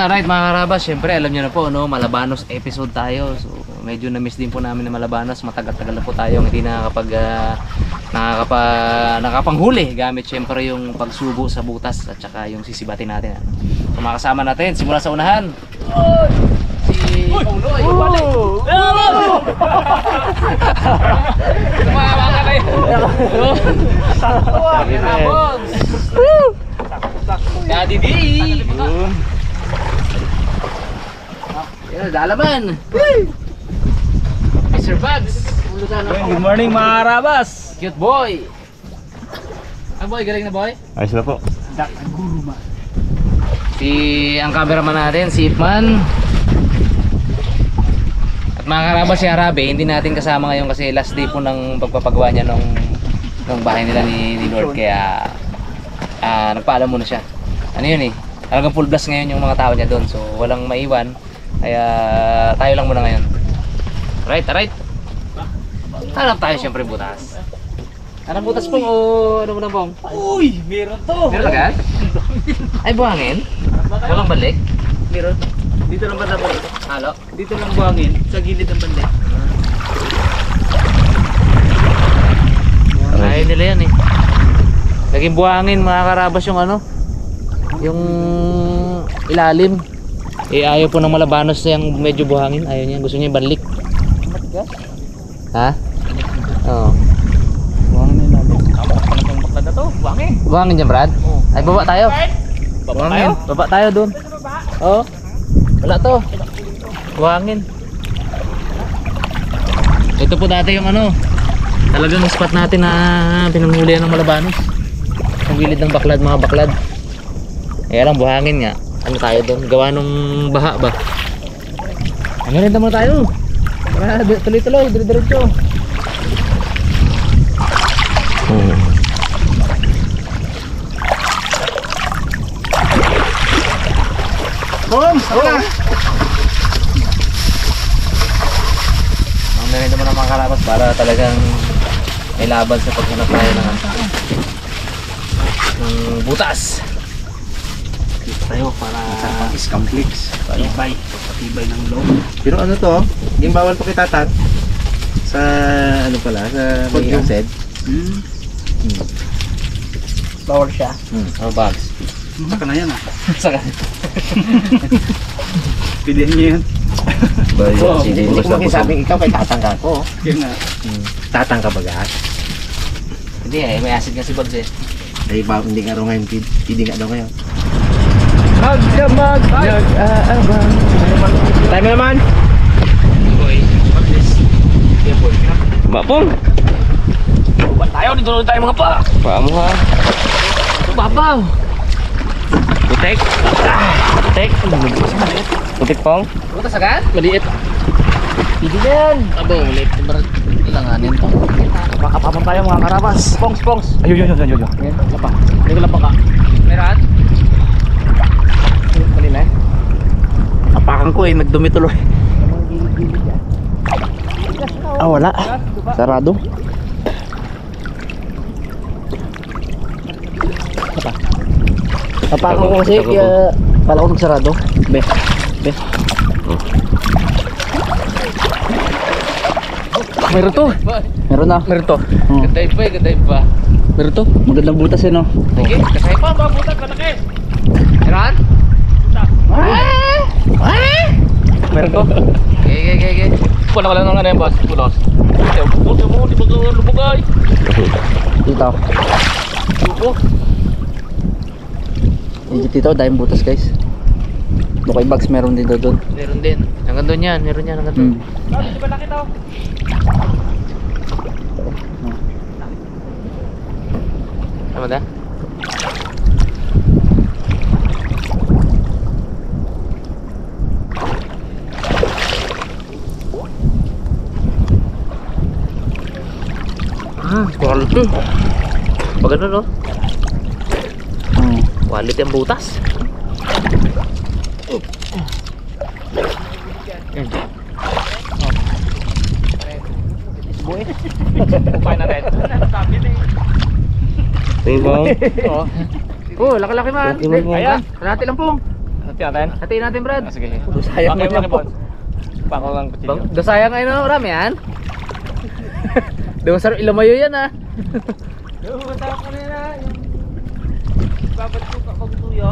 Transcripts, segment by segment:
Alright mga karabas, syempre alam nyo na po, no, Malabanos episode tayo. So medyo na-miss din po namin na Malabanos. Matagal-tagal na po tayo hindi nakapanghuli gamit syempre yung pagsubo sa butas at saka yung sisibatin natin. So makasama natin simula sa unahan. Si Paulo ay balik. Tumawa ka kayo. Daddy D. Yan, dalaman. Mr. Bugs. Good morning mga karabas. Cute boy. Ang boy, galing na boy? Ayos na po. Ang cameraman natin, si Ipman. At mga karabas, si Arabe, hindi natin kasama ngayon kasi last day po ng pagpapagawa niya nung bahay nila ni Lord. Kaya nagpaalam muna siya. Ano yun eh, talagang full blast ngayon yung mga tao niya doon. So walang maiwan. Kaya tayo lang muna ngayon. Alright. Hanap tayo siyempre butas. Hanap butas pong o ano mo na pong? Uy, meron to. Meron agad? Ay buhangin? Walang balik? Meron. Dito lang banda po. Halo? Dito lang buhangin, sa gilid ng banda. Ayaw nila yan eh. Naging buhangin mga karabas yung ano, yung ilalim. Eh ayaw po ng Malabanos yung medyo buhangin. Ayaw niya, gusto niya balik. Ha? Oo. Buhangin na ilalim. Ang bakla na to, buhangin. Buhangin dyan Brad? Ay baba tayo. Baba tayo? Baba tayo dun. Oo. Wala to. Buhangin. Ito po dati yung ano, talagang spot natin na pinanghulihan ng Malabanos. Ang gilid ng baklad, mga baklad. Kaya lang buhangin nga. Ano tayo doon? Gawa nung baha ba? Ano rin naman tayo? Para tuloy-tuloy, dire-diretso. Boom! Wala! Ang meron naman ng mga karabas para talagang may laban sa paghanap tayo ng butas. Dito tayo para Scam clicks. Patibay. Patibay ng loob. Pero ano to? Yung bawal pakitatan sa ano pala, sa may acid. Bawal siya. Ano bags? Saka na yan ah. Saka. Pilihan niyo yan. Oh, hindi ko makisabing ikaw kay tatangka ko. Yan nga. Tatangka ba gas? Hindi eh, may acid nga si Bugs eh. Ay ba hindi nga raw ngayon, hindi nga daw ngayon. Magdamag! Nag-aabang. Tayo naman! Boy, Bapong! Ba't tayo? Dito tayo mga pa! Paa mo ha? babaw! Putek! Putek! Putek pong? Butas agad? Maliit! Hindi yan! Abo, ulit. Ilanganin to. Makapapang tayo mga karabas. Pongs! Ayun. Lapa. Hindi ko lapa ka. Meron? Kanina eh. Apakan ko eh, nagdumi tuloy. Wala. Sarado. Apakan ko kasi, kaya pala ko nagsarado. Be. Meron to. Meron na. Meron to. Ganda pa. Meron to. Magandang butas eh no. Sige, kasay pa, mga butas, malaki. Meron? Meron to. Okay. Wala ka lang ng ano yung boss. Pulos. Puto mo, di ba lubugay? Dito. Lubo. Dito, dahil butas guys. Bukay bags meron din doon. Meron din. Hanggang doon yan, meron yan hanggang doon. Di ba laki to? Tama na? Quality. Pag ano no? Quality ang butas. Upay na rin. Sabi na Tingong. Oh, laki-laki man. Laki man. Ayan, kalahati lang pong. Hati natin? Hatiin natin, Brad. Sige. Sayang Okay, naman okay, po. boss. Pako lang kutsilyo. Dosaya ngayon na marami yan. Di masarap ilamayo yan ah.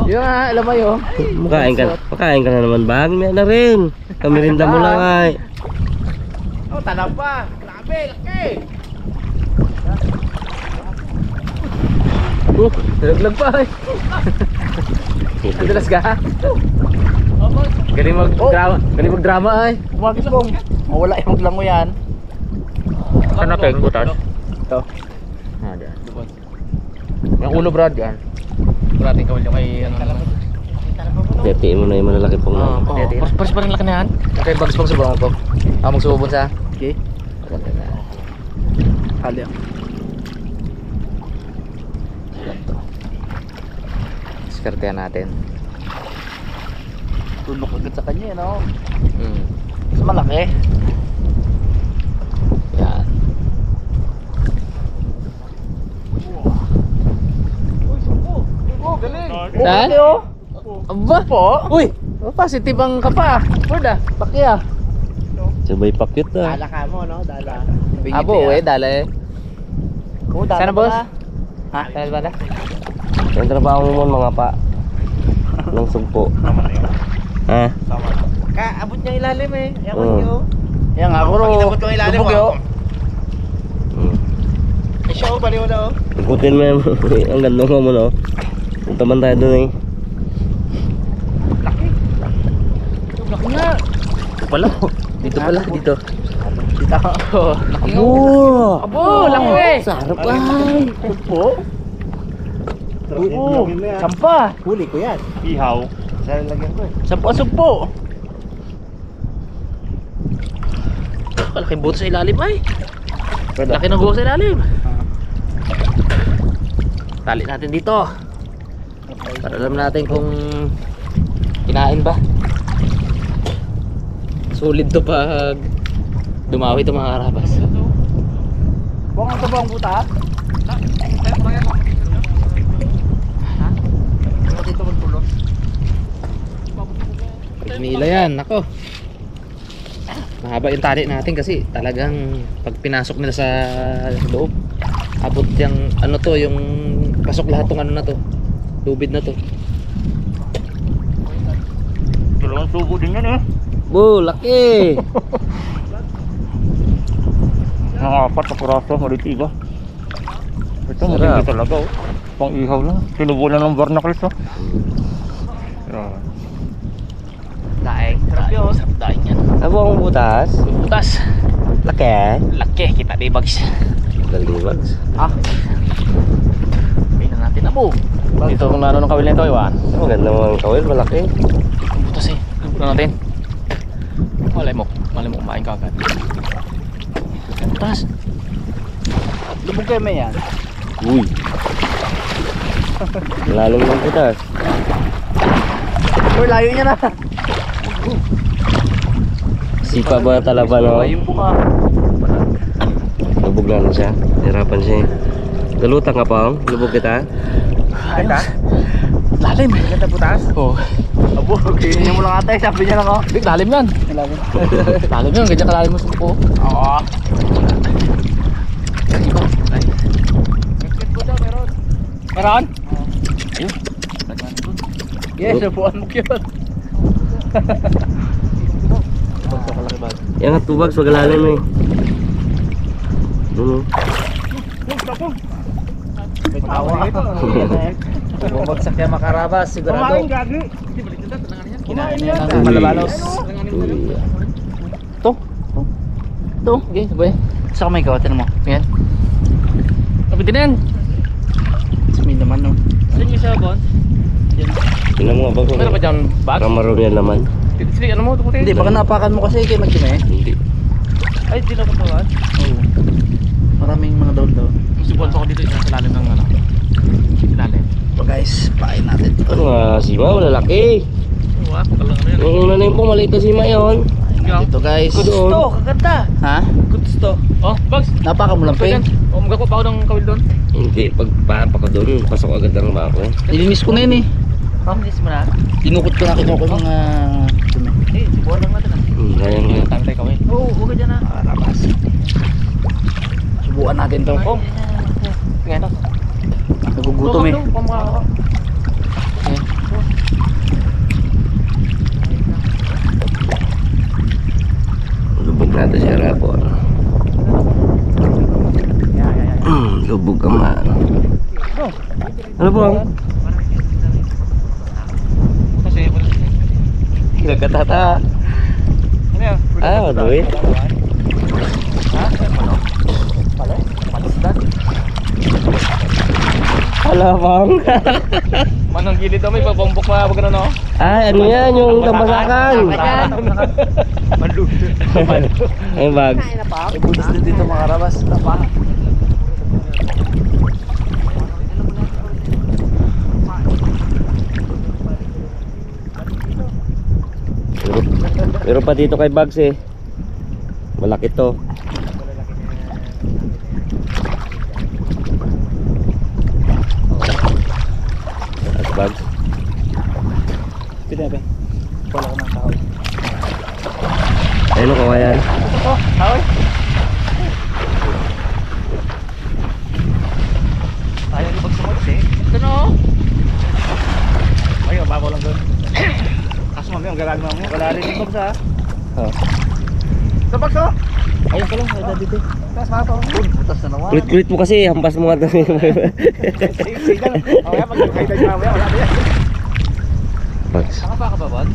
Yung ah, ilamayo. Makain ka na naman. Bahagi mo na rin. Kamirinda mo lang ay. Oh, tanap pa. Grabe, laki. Nalaglag pa eh. Nadulas ka? Galing mag-drama ay. Umagis pong. Mawala yung lang mo yan. Saan natin butas? Ito. Ah, dyan. Yung ulo, Brad, yan. Parating kawal yung kay ano naman. Hatiin mo na yung malalaki pong Oo, Pares pa rin laki na yan. okay, bags pang subong ako. Magsubon sa. Okay. Hali ako. Diskartehan natin. Tunok agad sa kanya, no? Mas malaki. Yan. Saan? Aba po? Uy! Positive ang kapa. Word ah. Paki ah. Sabay pakyut na. Dala ka mo, no? Dala. Abo eh, dala eh. Sana boss? Ha? Sana ba na? Yung trabaho mo mga pa. Ng sugpo. Ha? Kaabot niya ilalim eh. Yan nga, kuro. Pag-inabot yung ilalim Lubog mo. yun. Eh siya oh, baliw na oh. Ikutin mo yan. Ang ganda mo no. Punta man tayo dun eh. Laki nga. Dito pala. Dito pala. Dito. Abo! Abo, laki. Sarap ay. Po? Oo. Sampa. Huli ko yan. Ihaw. Saan lagyan ko eh. Sampa-sugpo. Laki buto sa ilalim ay. Laki ng buto sa ilalim. Tali natin dito. Para alam natin kung kinain ba. Sulit to pag dumawi ito mga karabas. Buang ito ba ang buta? Pag nila yan, nako. Mahaba yung tali natin kasi talagang pag pinasok nila sa loob, abot yung ano to, yung pasok lahat tong ano na to. Lubid na to. Dalawang subo din yan eh. Bu, laki! Nangapat na puraso, malitiga. Ito, Sarap. maganda talaga oh. Pang ihaw lang. Sinubulan ng barnacles oh. Daing. Sarap yun. Sarap daing yan. Abo ang butas? Butas. Laki. Laki. Kita di bags. Dalibags. Ah. Tingnan natin abo. Dito kung nano ng kawil nito, Iwan. Maganda mo ang kawil, malaki. Ang butas eh. Tignan natin. Malay mo kumain ka agad. Butas. Lubog kayo may yan. Uy. Lalim ng butas. Uy, layo niya na. Sipa ba talaba no? Yung buka. Lubog na siya. Hirapan siya. Galutang ka pa, oh. Lubog kita. Ayos. Lalim. Ganda butas? Oo. Abo, okay. Hindi mo lang ata, sabi niya lang oh. Big, lalim yan. Lalim yan. Ganyan kalalim mo suko. Oo. Meron? Ayun. Yes, upuan mo yun. Yan nga, tubag, wag lalim eh. Tawa ito. Bumagsak yan makarabas, sigurado. gagi. Kinain yan ang malabalos. Ito. Ito. Okay, sabay. Saka may kawatin mo. Yan. Kapit din yan. May naman no. Saan yung sabon? Tingnan mo ba kung Meron ka dyan bag? kamaroon yan naman? Sige, ano mo? Tumutin? Hindi, baka napakan mo kasi kay Magdime. Hindi. Ay, di na ko tawad. Oo. Maraming mga daw-daw. Musibon ko dito sa lalim ng ano. Lalim. So guys, pain natin. Ano nga, sima, malalaki. What? Talang ano yan? Yung una na yung maliit na sima yun. Dito guys. Doon. kaganda. Ha? Gusto. Oh, bags. Napakan mo lang ping. Oh, magawa pa ako ng kawil doon. Hindi, pag pa ko doon, pasok agad ang bako. Nilinis ko na yun eh. Pamilis mo na. Tinukot ko na yung mga dumi. Buwan lang natin. Ngayon ngayon. Tantay kawin. Oo, huwag dyan na. Karabas. Subukan natin to. Oh. Tingnan to. Nagugutom eh. Lubog natin si Rapon. Lubog ka man. Ano po? Nagkatata. Ano yan? Ah, ano eh? Ha? Palusdan. Hala bang? Manang gilid daw may pabombok na wag ano. Ay, ano yan? Yung tambasakan. Mandu. Ay, bags. May butas din dito mga karabas. Tapa. Pero pa dito kay Bags eh. Malaki to. Bags. Pwede ba? Wala ko ng kahoy. Ayun ko yan. Oh, haoy. Ayaw yung pagsumot eh. Ito no. Ayaw, babaw lang doon. Kaso mami, ang gagal mami. Wala rin yung sa. Oh. Sa bagso. Ayun ka lang. Ay, dito. Taas pa ako. Butas na naman. Kulit-kulit mo kasi, hampas mo nga doon. Signal. Mamaya, pag-hide na mamaya, wala na yan. Bags. Saka pa ka ba, Bod?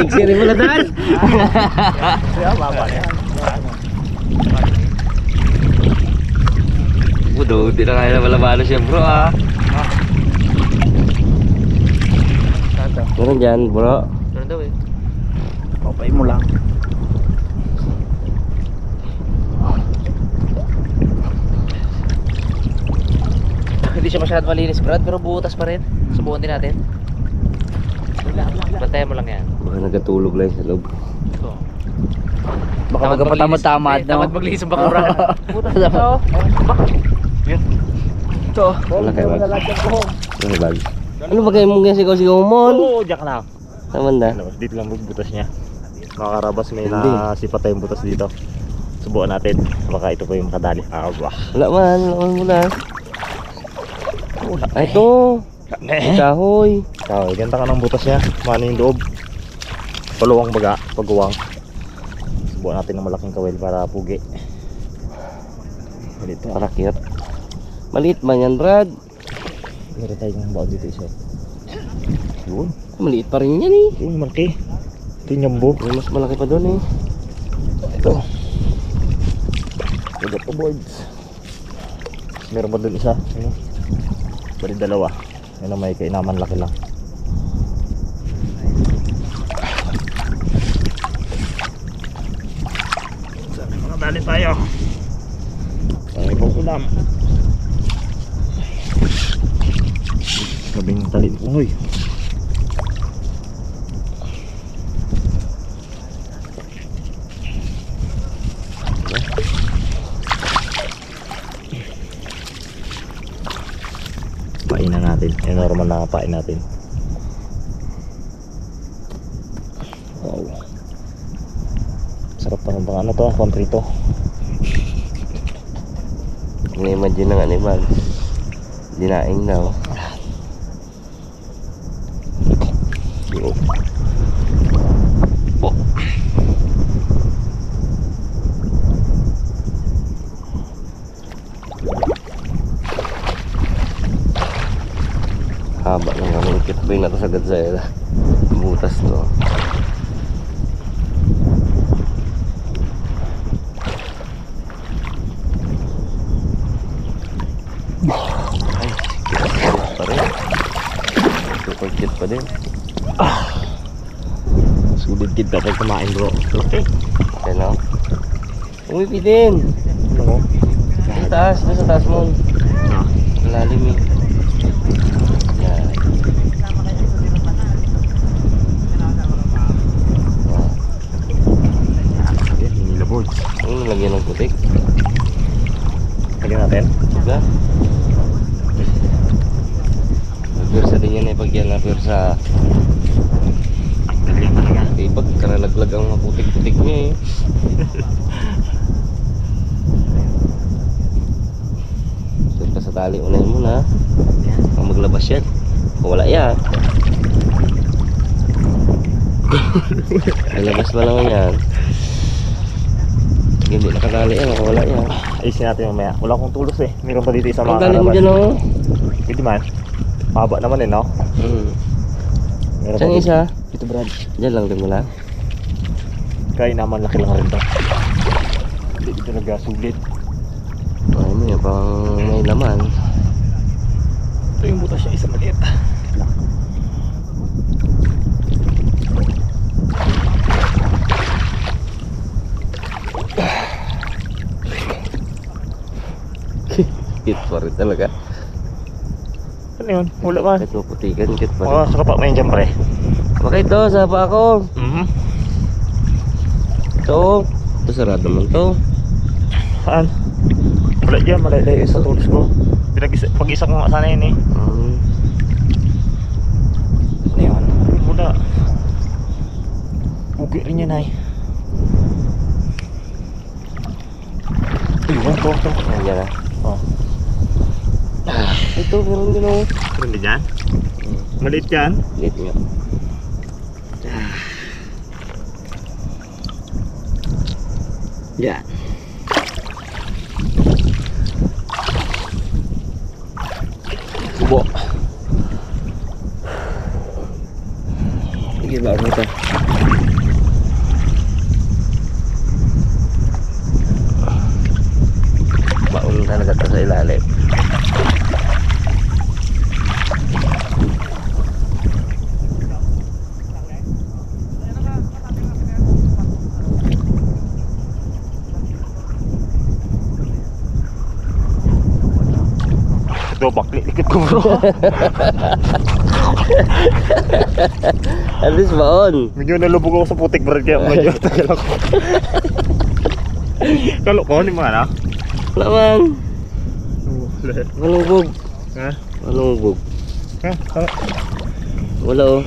Iksiri mo na dahil. Kaya, baba yan. Budo, hindi na kaya na malabalo siya bro ah. Meron dyan bro. Meron daw eh. Papay mo lang. Hindi siya masyadong malinis, Brad, pero butas pa rin. Subukan din natin. Bantayan mo lang yan. Baka nagatulog lang sa loob. Ito. Baka magpatamad-tamad, no? Tamad maglinis ang bakura. Butas na ito. Ito. Wala kayo Bags. Wala Bags. Ano ba kayo mong sigaw-sigaw mo? Oo, diyak na. Taman na. Dito lang butas niya. Mga karabas, may Hindi. nasipat tayong butas dito. Subukan natin. Baka ito po yung makadali. Ah, wah. Wala man muna. Ay ito. Kahoy. Kaya, ganda ka ng butas niya. Mano yung loob. Paluwang baga, paguwang. Subukan natin ng malaking kawil para pugi. Dito. Parakit. Maliit man yan Brad. Meron tayong baon dito isa. Yun. Maliit pa rin yan eh. Yung malaki. Ito yung nyambo. May mas malaki pa doon eh. Ito. Ito po boards. Meron pa doon isa. Ano? Bali dalawa. Yan may kainaman laki lang. Sana makadali tayo. Ay pang ulam. Gabing talin. Uy. Pain na natin. Yung normal na pain natin. Wow. Sarap pa ng ano to, kontrito. Ini-imagine ng animal. Dinaing na oh. Yo. Haba ng aming kitbay na to sa gadzela. Butas to. Pa rin. Super cute pa din. Sulit kid dapat kumain bro. Laki. Okay na. Umipi din. Ano mo? Sa taas. Doon sa taas mo. Ah. Malalim eh. Yan. Yan, Manila boards. Ano nalagyan ng putik? Lagyan natin. Diba? Pwersa din yan eh, pag yan na pwersa. Galing talaga. Eh, pag karalaglag ang mga putik-putik niya eh. Sir ka sa tali, unahin mo na. Ang maglabas yan. Kung wala yan. Malabas ba lang yan? Hindi nakatali yan, kung wala yan. Ayusin natin mamaya. Wala akong tulos eh. Meron pa dito isang Ang mga galing mo karabas. dyan oh. Pwede man. Haba naman eh, no? Meron pa Saan dito. isa? Dito, Brad. Diyan lang din mo lang. Kaya naman laki lang rin to. Hindi dito nagasulit. Ay mo yan, pang may laman. Ito yung butas niya, isa maliit. Cute pa rin talaga. Ano yun? Wala ba? Kahit maputikan, cute pa rin. Oo, saka pa may dyan pre. Bakit to? Sapa ako. Ito. Ito sarado naman to. Saan? Wala dyan, malalayo sa tulos ko. Pag-isa ko nga sana yun eh. Ano yun? Wala. Ugi rin yan ay. Ayun, to. Ayan na. Oh. Ito, meron din oh. Hindi dyan? Maliit yan? Liit nga. Yan. Subo. Sige, bago ito. Baon talaga ito sa ilalim. Ito, bakli. Likit ko bro. At least baon. Medyo nalubog ako sa putik bro. Kaya medyo tagal ako. Kalo ko, ni mga na? Wala man. Malubog. Ha? Malubog. Ha? Wala oh.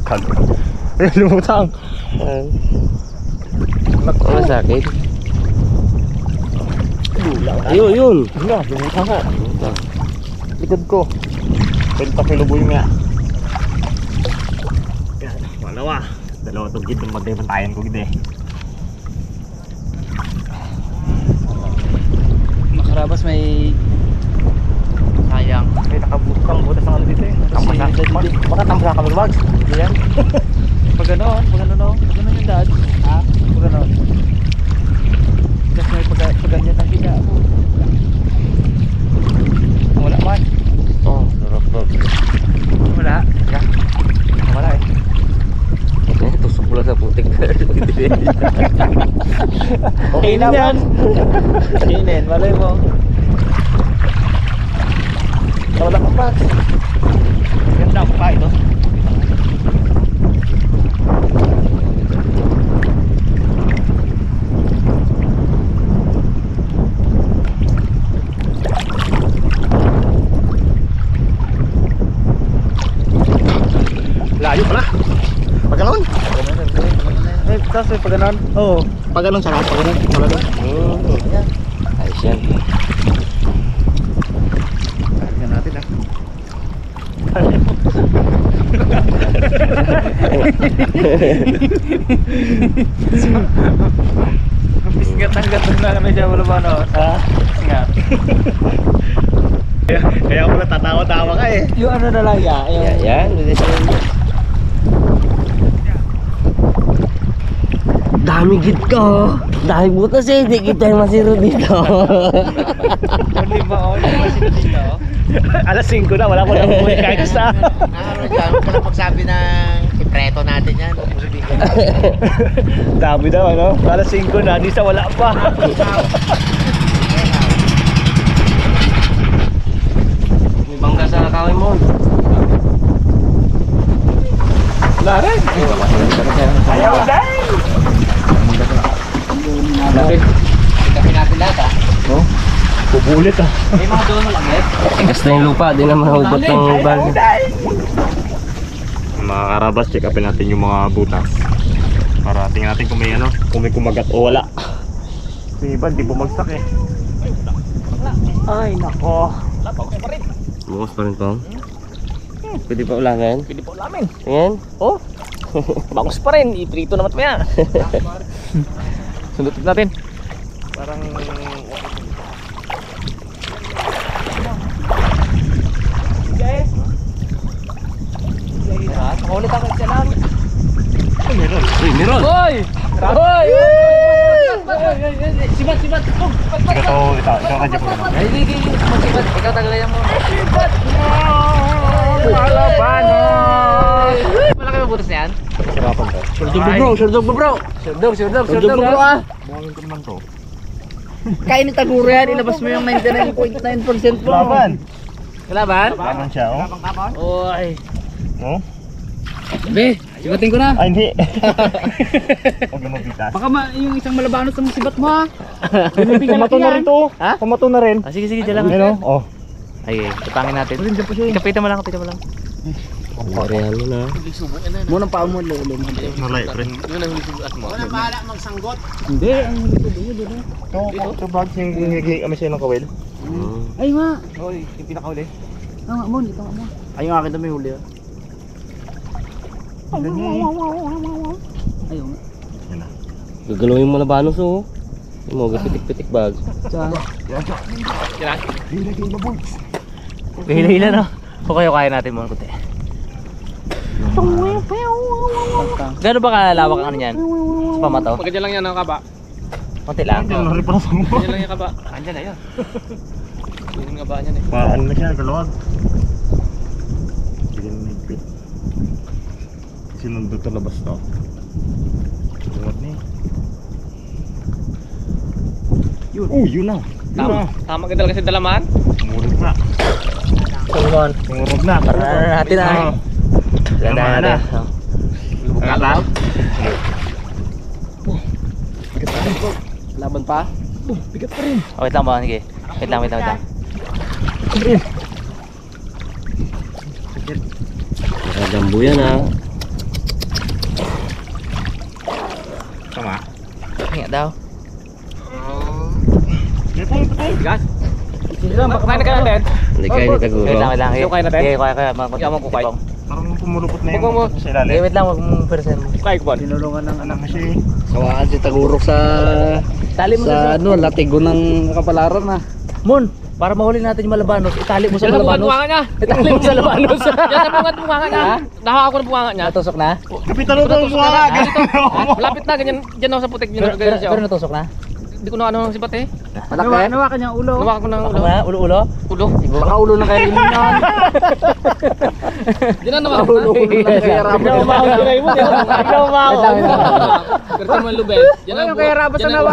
Kalo. Ay, lumutang. Wala sa akin. Ayun, yun. Wala, lumutang ka. Likod ko. Pwede pa kiluboy nga. Yan, wala. Dalawa itong gid ng magdebantayan ko gid eh. Makarabas may sayang. May nakabukang butas ng ano dito eh. Baka tambra ka mag yan. Pag ganon yung dad. Ha? Pag ganon. Kasi may pag ganyan ang higa mo. Wala man. Oh, sarap. Wala. Wala eh. Tusok lang sa putik. Okay na yan. Kainin, malay mo. Wala ka pa. Ganda ako pa ito. Layo pala. Pag ganon. Eh, tapos may pag ganon. Oo. Pag ganon sarap. Pag ganon. Wala doon. Ayos yan. Tignan natin ah. Pisngat-anggat na namin siya wala ba no? Ha? Pisngat. Kaya ako natatawa-tawa ka eh. Yung ano na lang ya? Yan. Dami git ko. Dahil butas eh. Di kita yung masiro dito. Hindi ba o? Hindi ba sila dito? Alas 5 na. Wala ko lang umuwi kahit isa. Ano dyan, huwag ka na magsabi ng sikreto natin yan. Dami daw ano. Alas 5 na. Di sa wala pa. May bangga sa kawin mo. Lahat. Ayaw dahil. Lapit. Kapin natin lahat ah. Ulit ah. May mga doon lang eh. Tigas na yung lupa, di na mahubot ng bal. Mga karabas, check upin natin yung mga butas. Para tingnan natin kung may ano, kung may kumagat o wala. Yung iba, di bumagsak eh. Ay, nako. Bukas pa rin pong. Pwede pa ulangan? Pwede po namin. Ayan. Oh. Bangus pa rin. Iprito naman maya. Sundutin natin. Parang... Ulit ako siya lang. Ay, meron. Uy, meron! Hoy! Hoy! Sibat! Ikaw ka dyan po naman. Ay, hindi. Magsibat. Ikaw tagalayan mo. Malaki ba butas na yan? Sirapan to. Surdog bro! Buhangin ko naman to. Kaya ni Taguro yan, ilabas mo yung 99.9% mo. Laban! Kalaban? Laban siya, oh. Oy. Oh? Be, sibatin ko na. Ay, hindi. Huwag na mabitas. Baka yung isang malabanos sa sibat mo ha. Pumato na rin to. Ha? Pumato na rin. Ah, sige, dyan lang. Ayun, oh. Ay, tapangin natin. Kapitan mo lang. Marihan mo na. Munang paa mo, lolo mo. Nalay, pre. Hindi, ang huli ko doon. Ito bags yung higi kami sa'yo ng kawil. Ay nga. Hoy, yung pinakahuli. Ito nga mo, ito nga mo. Ay yung akin na may huli. Ayun. Gagalawin mo na banos oh. Yung mga pitik-pitik bag. Hila-hila no? O kayo kaya natin mo kunti. Gano'n ba kalawak ang ano niyan? Sa pamato? Pagkadyan lang yan ang kaba. Konti lang. Hindi na rin pala sa mga. Pagkadyan lang yung kaba. Andyan na yun. Yun yung kaba niyan eh. Ano na siya, nagkalawag. Bigyan na nagpit. Sinundot na labas to. Luwag na eh. Yun. Yun na. Tama ka talaga sa dalaman. Tumurog na. Tumon. Tumurog na. Para natin na. Tama na. Lubog Laban pa. Bigat pa rin. Oh, wait lang ba? Sige. Wait lang. Nakajambo yan ha. Tama. Hinga daw. Bigas. Kakain na kayo natin. Hindi kayo ni Taguro. Wait lang. Yung kaya natin? Okay, kaya. Yung mga kukay. Parang pumulupot na Huwag mo. yung sa ilalim. Wait lang, wag mong persen mo. Kukay ko ba? Tinulungan ng anak. Kasi Kawaan si Taguro sa latigo ng kapalaran na. Mon, para mahuli natin yung malabanos, itali mo sa malabanos. Bunga niya. Itali mo sa malabanos. Yan sa bunga niya. Nahawa ako ng bunga niya. Natusok na? kapitan mo to mga Malapit na ganyan. Diyan ako sa putik. Ganyan siya. Pero natusok na? Hindi ko na ano ng sibat eh. Malaki. Nawakan niya ang ulo. Nawa ko ng Baka ulo. ba? Ulo-ulo? Ulo. Baka ulo na kayo rin yan. Diyan na naman. Ulo na kaya rapat. Ikaw umahon ka kayo mo. Ikaw umahon. Pero mo yung lubed. Diyan ang kaya rapat sa nawa.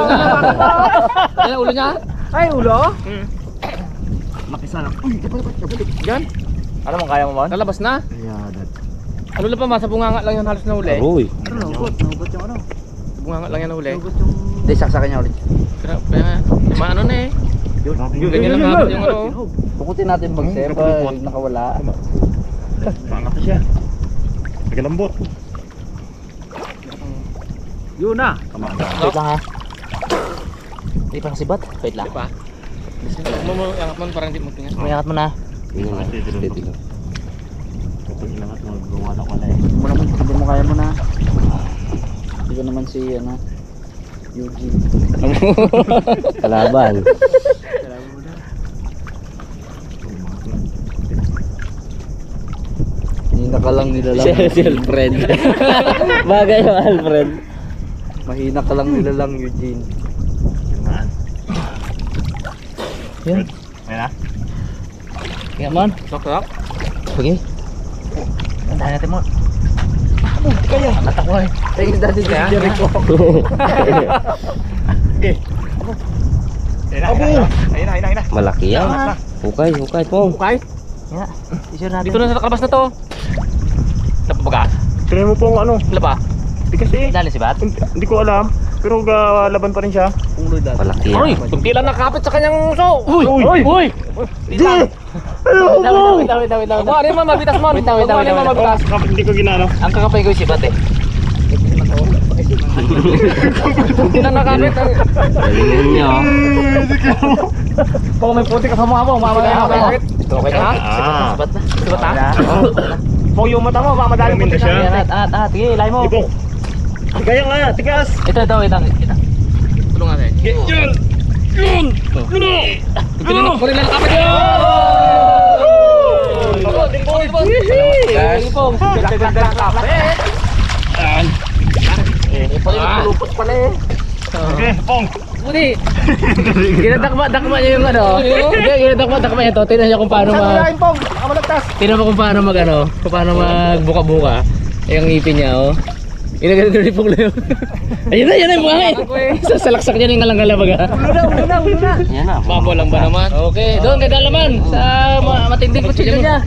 Diyan ang ulo niya. Ay, ulo? Laki sana. Diyan. Ano mong kaya mo, Mon? Lalabas na. Ayan. Ano lang pa ma? Sa bunganga lang yan halos na huli. Aroy. Nahugot yung ano. Sa bunganga lang yan na huli. Nahugot yung... Hindi, saksakan niya ulit. Kaya yung mga ano na eh. Ganyan lang hapon yung ano. Pukutin natin mag-sir. Nakawala. Pangat na siya. Nagalambot. Yun na. Tama. Wait lang ha. Hindi pang sibat. Wait lang. Di pa. Angat mo parang hindi mo tingnan. Mayangat mo na. Yun na. Steady lang. Kapag inangat mo, gawala ko na eh. Mo naman, hindi mo kaya mo na. Hindi ko naman si, ano, Eugene. Kalaban. Mahina ka lang nilalang. Si Alfred. Bagay yung Alfred. Mahina ka lang nilalang, Eugene. Tirmaan. Yan. Ayan na. Hinga, Mon. Sok. Sige. Antahin natin, Mon. Kaya. Natak mo eh. Thanks, Daddy Jericho. Okay. Ayun na. Malaki yan. Hukay po. Bukay. Hinga. I-share natin. Dito na sa kalabas na to. Lapabaga. Tingnan mo po ang ano. Lapa. Di kasi Dali si Bat. hindi ko alam. Pero laban pa rin siya. Palaki yan. Tungtilan nakapit sa kanyang uso. Uy! Di! Ano mo? Wait lang. Ano yung mamabitas mo? Wait lang. Hindi ko ginano. Ang kakapay ko yung sibat eh. Tungtilan nakapit. Galingan niyo. Kung may puti ka sa mukha mo, mamaya ako. Okay na? Ah. Sibat ha? Pong yung mata mo, mamadali mo siya. Sige, ilay mo. Ipong. Kaya nga, tigas. Ito, wait lang. Tulong nga tayo. Yun! Yun! Ito rin lang kapit. Ganda ng kapit. Pulupot pala eh. Okay, Pong. Muli. Ginadakma niya yung ano. Ginadakma niya to. Tingnan niya kung paano Pong. Malagtas. Tingnan mo kung paano magbuka-buka. Yung ngipin niya oh. Inagano ni Pong Leo. Ayun na yung buhangin. Sasalaksak niya ng ngalang baga. Una. Yan na. Babo lang ba naman? Okay, doon kay Dalaman sa matinding kutsilyo niya.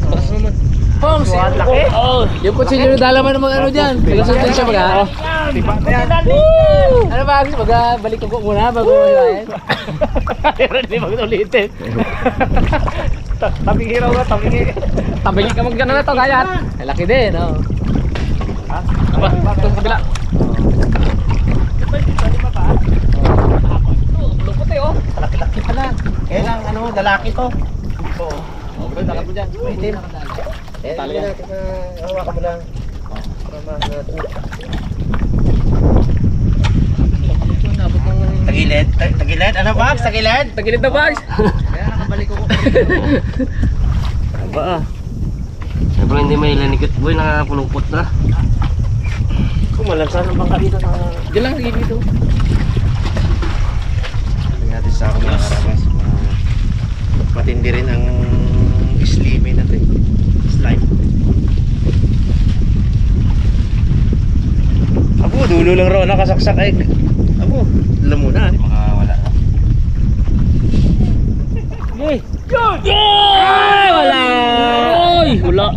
Pong, laki. Oh, yung kutsilyo ni Dalaman ng mga ano diyan. Tagasundan siya baga. Tiba na yan. Ano ba gusto baga balik ko muna bago yan. Pero hindi mag-ulitin. Tabing hiraw na, tabing. Tabing ka magkano na to kayat. Laki din, oh. Apa? Ito sa kabila. Lupot eh, oh. Laki-laki pala. Kaya lang, lalaki to. Oo. Oh, bro, dapat mo dyan. Itim. Tali yan. Hawakan mo lang. Tagilid? Tagilid? Ano ba? Tagilid? Tagilid na bags. Kaya nakabalik ko. Aba ah. Siyempre hindi may lanikot boy, nakapulupot na. Kumalagsan ng bangka dito sa... Diyan lang, sige dito. Tingnan natin sa ako mga karabas. Matindi rin ang slime natin. Slime. Abo, dulo lang raw nakasaksak ay. Abo, alam mo na. Hindi makawala na. Ay, wala! Ay, wala.